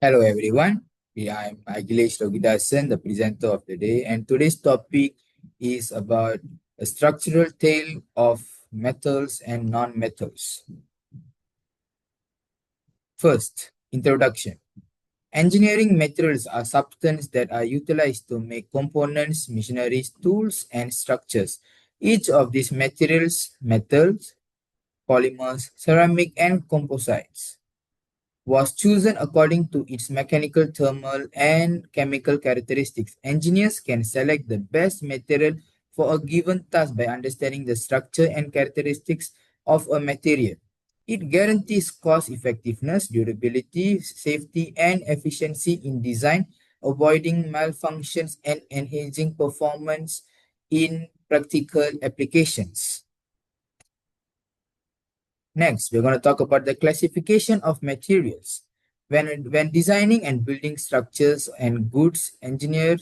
Hello everyone. I'm Akhilesh Logidasan, the presenter of the day, and today's topic is about a structural tale of metals and non-metals. First, introduction. Engineering materials are substances that are utilized to make components, machineries, tools, and structures. Each of these materials, metals, polymers, ceramic, and composites, was chosen according to its mechanical, thermal, and chemical characteristics. Engineers can select the best material for a given task by understanding the structure and characteristics of a material. It guarantees cost effectiveness, durability, safety, and efficiency in design, avoiding malfunctions and enhancing performance in practical applications. Next, we're going to talk about the classification of materials. When designing and building structures and goods, engineering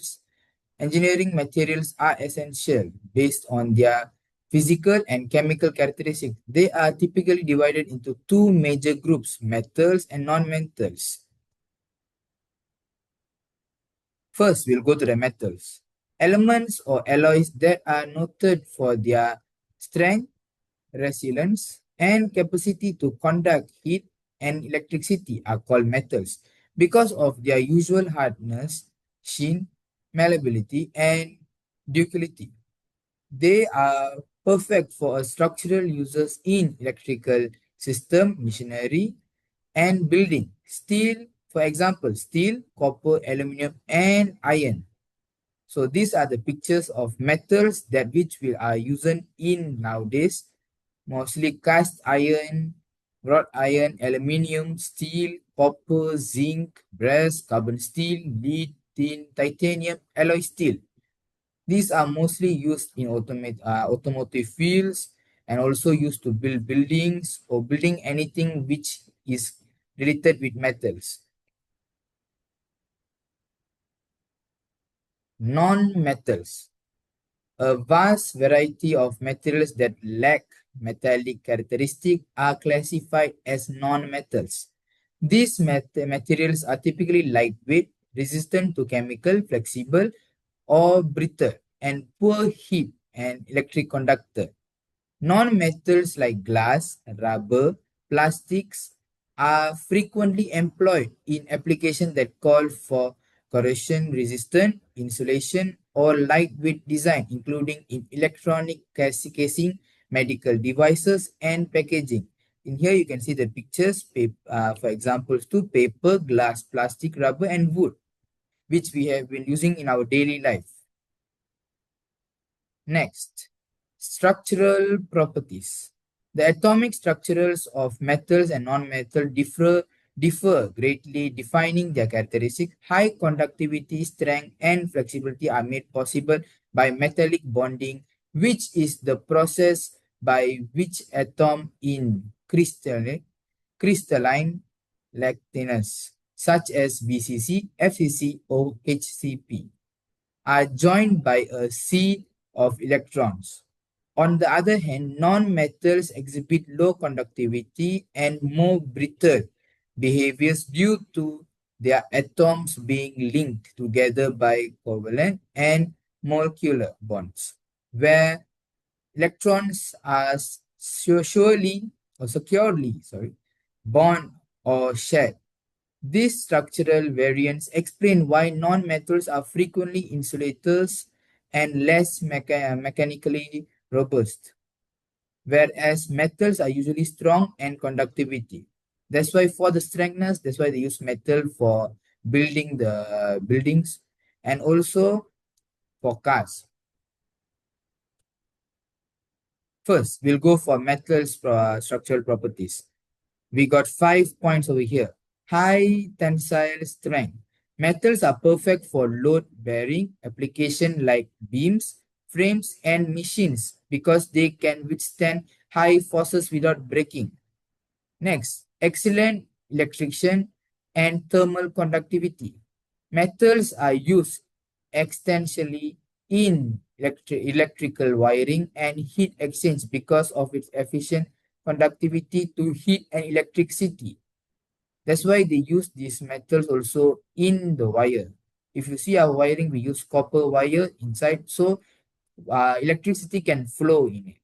materials are essential based on their physical and chemical characteristics. They are typically divided into two major groups, metals and non-metals. First, we'll go to the metals. Elements or alloys that are noted for their strength, resilience, and capacity to conduct heat and electricity are called metals because of their usual hardness, sheen, malleability, and ductility. They are perfect for structural uses in electrical system, machinery, and building. Steel, for example, steel, copper, aluminum, and iron. So these are the pictures of metals that which we are using in nowadays, mostly cast iron, wrought iron, aluminium, steel, copper, zinc, brass, carbon steel, lead, tin, titanium, alloy steel. These are mostly used in automotive fields and also used to build buildings or building anything which is related with metals. Non-metals. A vast variety of materials that lack metallic characteristics are classified as non-metals. These materials are typically lightweight, resistant to chemical, flexible, or brittle, and poor heat and electric conductor. Non-metals like glass, rubber, plastics are frequently employed in applications that call for corrosion-resistant insulation or lightweight design, including in electronic casing, medical devices, and packaging. In here, you can see the pictures, for examples to paper, glass, plastic, rubber, and wood, which we have been using in our daily life. Next, structural properties. The atomic structures of metals and non-metal differ greatly, defining their characteristics. High conductivity, strength, and flexibility are made possible by metallic bonding, which is the process by which atoms in crystalline lattice, such as BCC, FCC, or HCP, are joined by a sea of electrons. On the other hand, non-metals exhibit low conductivity and more brittle behaviors due to their atoms being linked together by covalent and molecular bonds, where electrons are securely bond or shared. These structural variants explain why non-metals are frequently insulators and less mechanically robust, whereas metals are usually strong and conductivity. That's why for the strengthness, that's why they use metal for building the buildings and also for cars. First, we'll go for metals structural properties. We got 5 points over here. High tensile strength. Metals are perfect for load-bearing application like beams, frames, and machines because they can withstand high forces without breaking. Next, excellent electrician and thermal conductivity. Metals are used extensively in electrical wiring and heat exchange because of its efficient conductivity to heat and electricity. That's why they use these metals also in the wire. If you see our wiring, we use copper wire inside, so electricity can flow in it.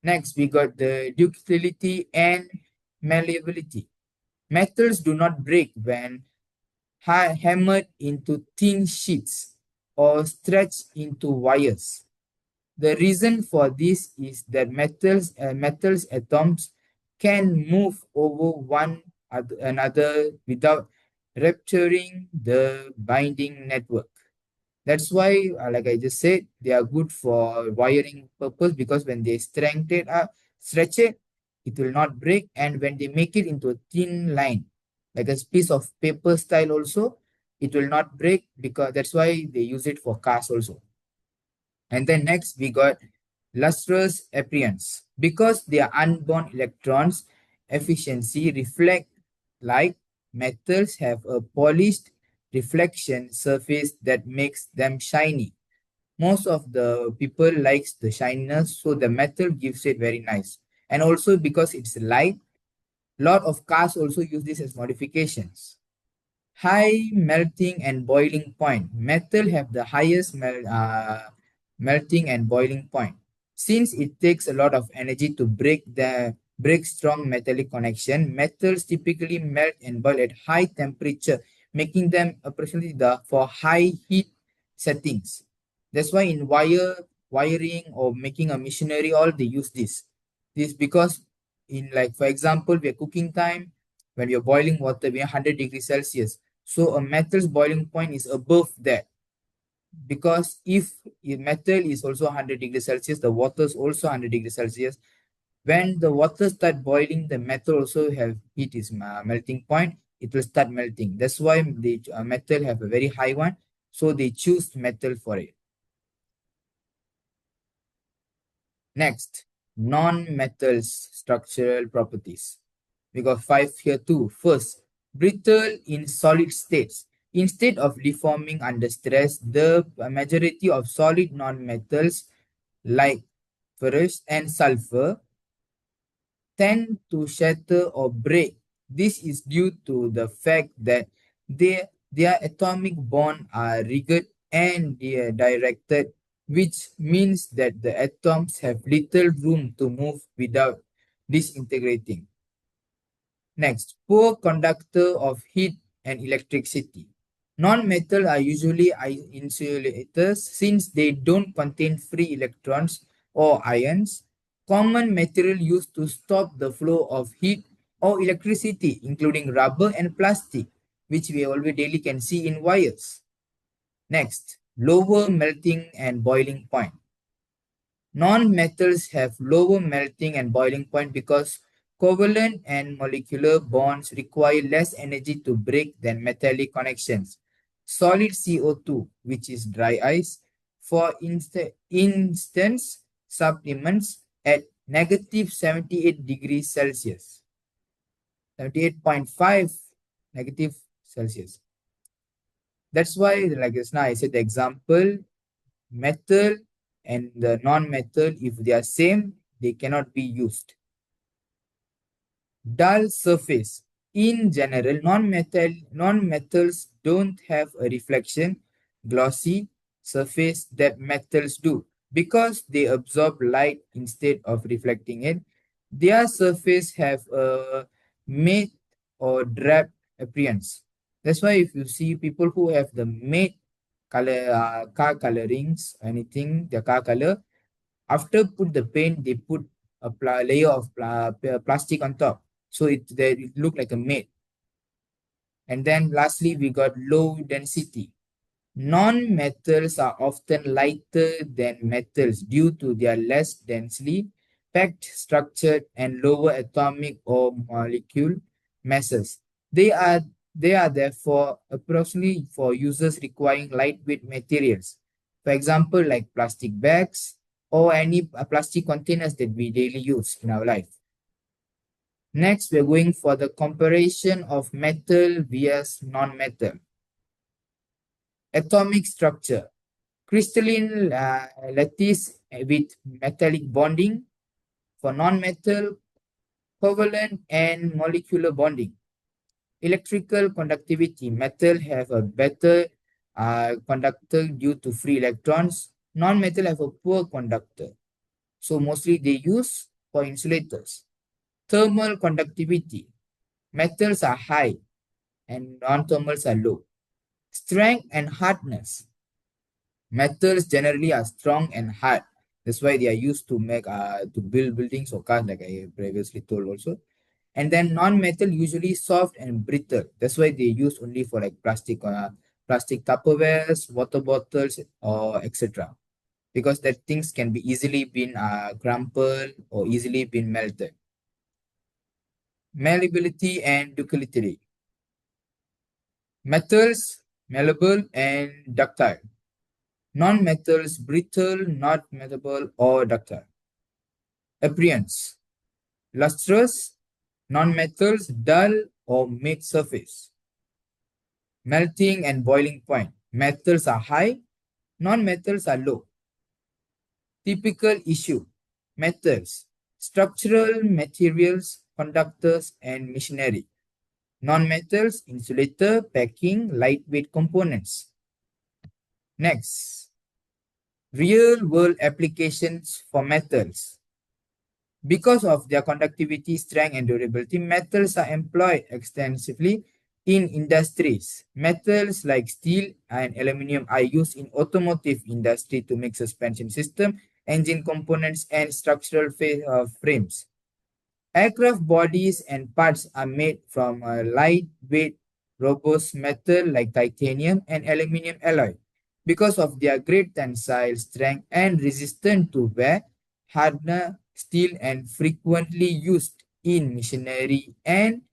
Next, we got the ductility and malleability. Metals do not break when hammered into thin sheets or stretched into wires. The reason for this is that metals atoms can move over one another without rupturing the binding network. That's why, like I just said, they are good for wiring purpose, because when they stretch it, it will not break. And when they make it into a thin line, like a piece of paper style also, it will not break, because that's why they use it for cars also. And then next we got lustrous appearance. Because they are unbound electrons, efficiency reflect light. Metals have a polished reflection surface that makes them shiny. Most of the people likes the shininess, so the metal gives it very nice. And also because it's light, lot of cars also use this as modifications. High melting and boiling point. Metal have the highest melting and boiling point. Since it takes a lot of energy to break strong metallic connection, metals typically melt and boil at high temperature, making them appropriately for high heat settings. That's why in wiring or making a machinery, all they use this. This because in, like, for example, we are cooking time, when we are boiling water, we are 100 degrees Celsius. So a metal's boiling point is above that, because if metal is also 100 degrees Celsius, the water is also 100 degrees Celsius. When the water start boiling, the metal also have heat is melting point. It will start melting. That's why the metal have a very high one. So they choose metal for it. Next, non-metals structural properties. We got 5 here too. First, brittle in solid states. Instead of deforming under stress, the majority of solid non-metals like ferrous and sulfur tend to shatter or break. This is due to the fact that their atomic bonds are rigid and directed, which means that the atoms have little room to move without disintegrating. Next, poor conductor of heat and electricity. Non-metal are usually insulators since they don't contain free electrons or ions. Common material used to stop the flow of heat or electricity, including rubber and plastic, which we already daily can see in wires. Next, lower melting and boiling point. Non-metals have lower melting and boiling point because covalent and molecular bonds require less energy to break than metallic connections. Solid CO2, which is dry ice, for instance, supplements at negative 78 degrees Celsius, 78.5 negative Celsius. That's why, like just now I said the example, metal and the non-metal, if they are same, they cannot be used. Dull surface. In general, non-metals don't have a reflection, glossy surface that metals do. Because they absorb light instead of reflecting it, their surface have a matte or drab appearance. That's why if you see people who have the matte color, car colorings, anything, the car color, after put the paint, they put a layer of plastic on top. So it look like a matte. And then lastly, we got low density. Non-metals are often lighter than metals due to their less densely packed structure and lower atomic or molecule masses. They are they are therefore approximately for users requiring lightweight materials. For example, like plastic bags or any plastic containers that we daily use in our life. Next, we're going for the comparison of metal vs non-metal. Atomic structure. Crystalline lattice with metallic bonding. For non-metal, covalent and molecular bonding. electrical conductivity. Metal have a better conductor due to free electrons. Non-metal have a poor conductor. So mostly they use for insulators. Thermal conductivity. Metals are high and non-thermals are low. Strength and hardness. Metals generally are strong and hard. That's why they are used to make to build buildings or cars, like I previously told also. And then non-metal usually soft and brittle. That's why they use only for like plastic Tupperwares, water bottles, or etc. Because that things can be easily been crumpled or easily been melted. Malleability and ductility. Metals malleable and ductile. Non-metals brittle, not malleable or ductile. Appearance. Lustrous, non-metals dull or mid-surface. Melting and boiling point. Metals are high, non-metals are low. Typical issue. Metals. Structural materials, conductors, and machinery. Non-metals, insulator, packing, lightweight components. Next, real-world applications for metals. Because of their conductivity, strength, and durability, metals are employed extensively in industries. Metals like steel and aluminum are used in automotive industry to make suspension system, engine components, and structural frames. Aircraft bodies and parts are made from a lightweight, robust metal like titanium and aluminum alloy. Because of their great tensile strength and resistance to wear, hardened steel and frequently used in machinery and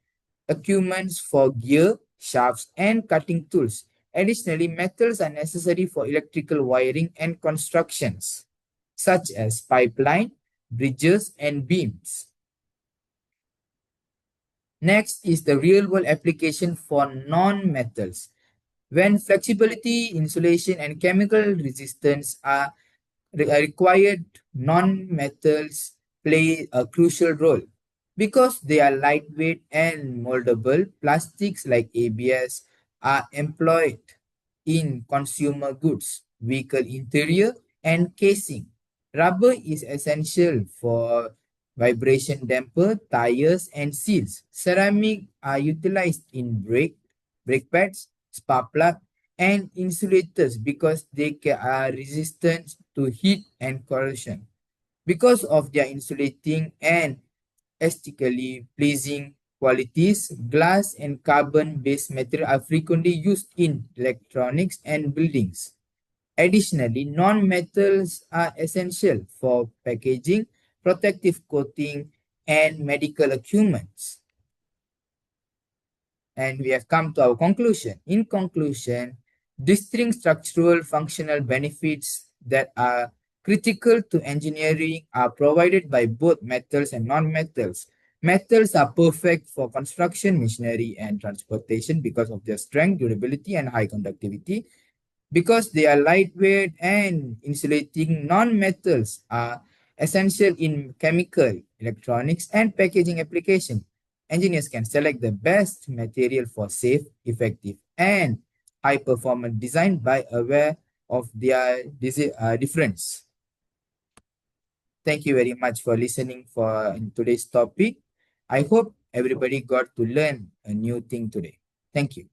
equipment for gear, shafts, and cutting tools. Additionally, metals are necessary for electrical wiring and constructions, such as pipeline, bridges, and beams. Next is the real-world application for non-metals. When flexibility, insulation, and chemical resistance are required, non-metals play a crucial role. Because they are lightweight and moldable, plastics like ABS are employed in consumer goods, vehicle interior, and casing. Rubber is essential for vibration damper, tires, and seals. Ceramic are utilized in brake pads, spark plug, and insulators because they are resistant to heat and corrosion. Because of their insulating and aesthetically pleasing qualities, glass and carbon-based material are frequently used in electronics and buildings. Additionally, non-metals are essential for packaging, protective coating, and medical equipment. And we have come to our conclusion. In conclusion, distinct structural functional benefits that are critical to engineering are provided by both metals and non-metals. Metals are perfect for construction, machinery, and transportation because of their strength, durability, and high conductivity. Because they are lightweight and insulating, non-metals are essential in chemical, electronics, and packaging application. Engineers can select the best material for safe, effective, and high-performance design by aware of their difference. Thank you very much for listening for today's topic. I hope everybody got to learn a new thing today. Thank you.